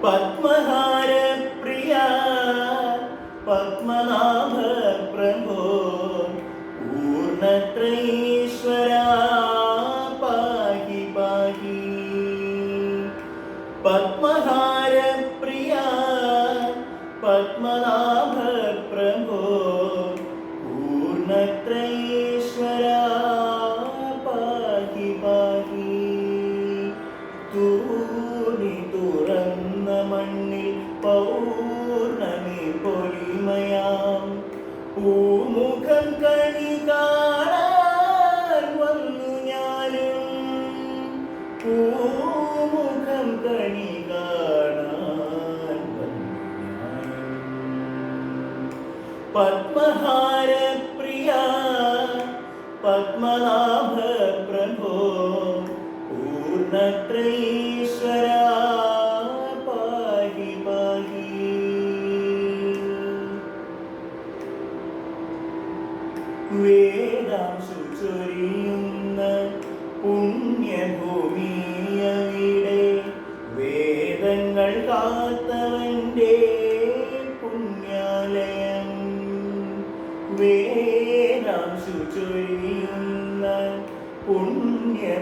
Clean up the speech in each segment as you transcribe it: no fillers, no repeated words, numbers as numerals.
പത്മഹാര പ്രിയ പത്മനാഭ പ്രഭോ പൂർണ്ണത്രയീശ്വര പാഹി പാഹി. പത്മഹാര പ്രിയ പത്മനാഭ പ്രഭോ പൂർണ്ണത്രയീശ്വര പാഹി പാഹി. തൂണി തുറന്ന മണ്ണിൽ പൗർണമി പൊലിമയാം പൂമുഖം കണി കാണാൻ വന്നു ഞാനും. പൂമുഖം കണി കാണാൻ വന്നു ഞാനും. പത്മഹാര പ്രിയ പത്മനാഭ പ്രഭോ പൂർണ്ണത്രയീശ്വര പാഹി പാഹി. വേദാംശു ചൊരിയുന്ന പുണ്യഭൂമിയവിടെ വേദങ്ങൾ കാത്തവന്റെ പുണ്യാലയം. വേദാംശു ചൊരിയുന്ന പുണ്യഭൂമിയവിടെ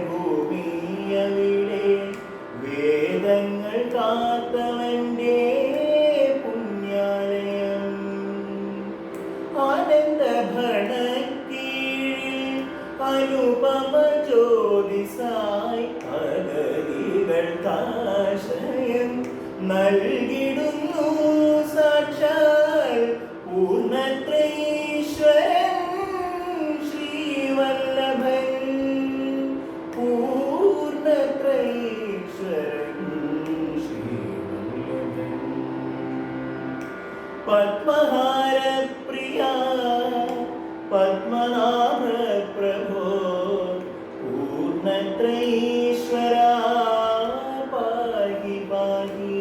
വേദങ്ങൾ കാത്തവന്റെ പുണ്യാലയം. ആനന്ദ ഭണക്കീഴിൽ അനുപമ ജ്യോതിസായി അഗതികൾക്കാശ്രയം നൽകിടുന്നു സാക്ഷാൽ പൂർണ്ണത്രയീശ്വരൻ ശ്രീവല്ലഭൻ. പൂർണ്ണത്രയീശ്വരൻ ശ്രീവല്ലഭൻ. പത്മഹാര പ്രിയ പത്മനാഭ പ്രഭോ പൂർണ്ണത്രയീശ്വര പാഹി പാഹി.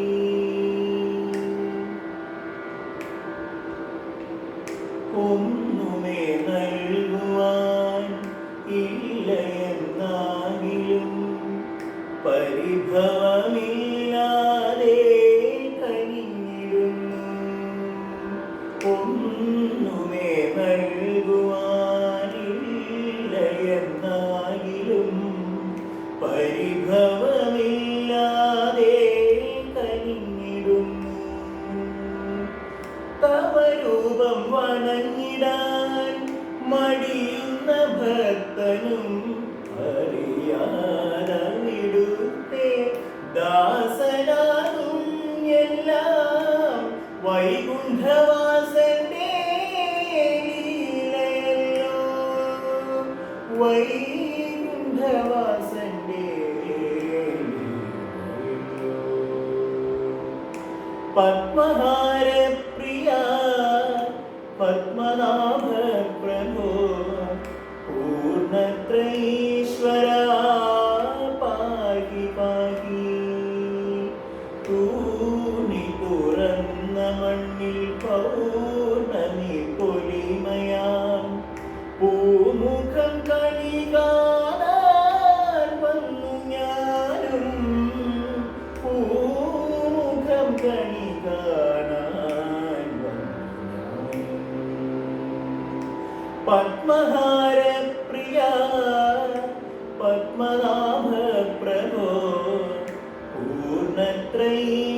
ഒന്നുമേ നൽകുവാൻ ഇല്ലയെന്നാകിലും പരിഭവമില്ലാതെ കനിഞ്ഞിടുന്നു. ഒന്നുമേ നൽകുവാനില്ലയെന്നാകിലും പരിഭവമില്ലാതെ കനിഞ്ഞിടുന്നു. തവ രൂപം വണങ്ങിടാൻ മടിയുന്ന ഭക്തനും അറിയാനവിടുത്തെ ദാസനാകും എല്ലാം വൈകുണ്ഠവാസന്റെ ലീലയല്ലോ. വൈകുണ്ഠവാസന്റെ ലീലയല്ലോ. പത്മഹാര പ്രിയ പത്മനാഭ പ്രഭോ പൂർണ്ണത്രയീശ്വര പാഹി പാഹി. തൂണി തുറന്ന മണ്ണിൽ പൗർണമി പൊലിമയാം പൂമുഖം കണി കാണാൻ വന്നു ഞാനും. പൂമുഖം കണി കാണാൻ വന്നു ഞാനും. പത്മഹാര പ്രിയ പത്മനാഭ പ്രഭോ പൂർണ്ണത്രയീശ്വര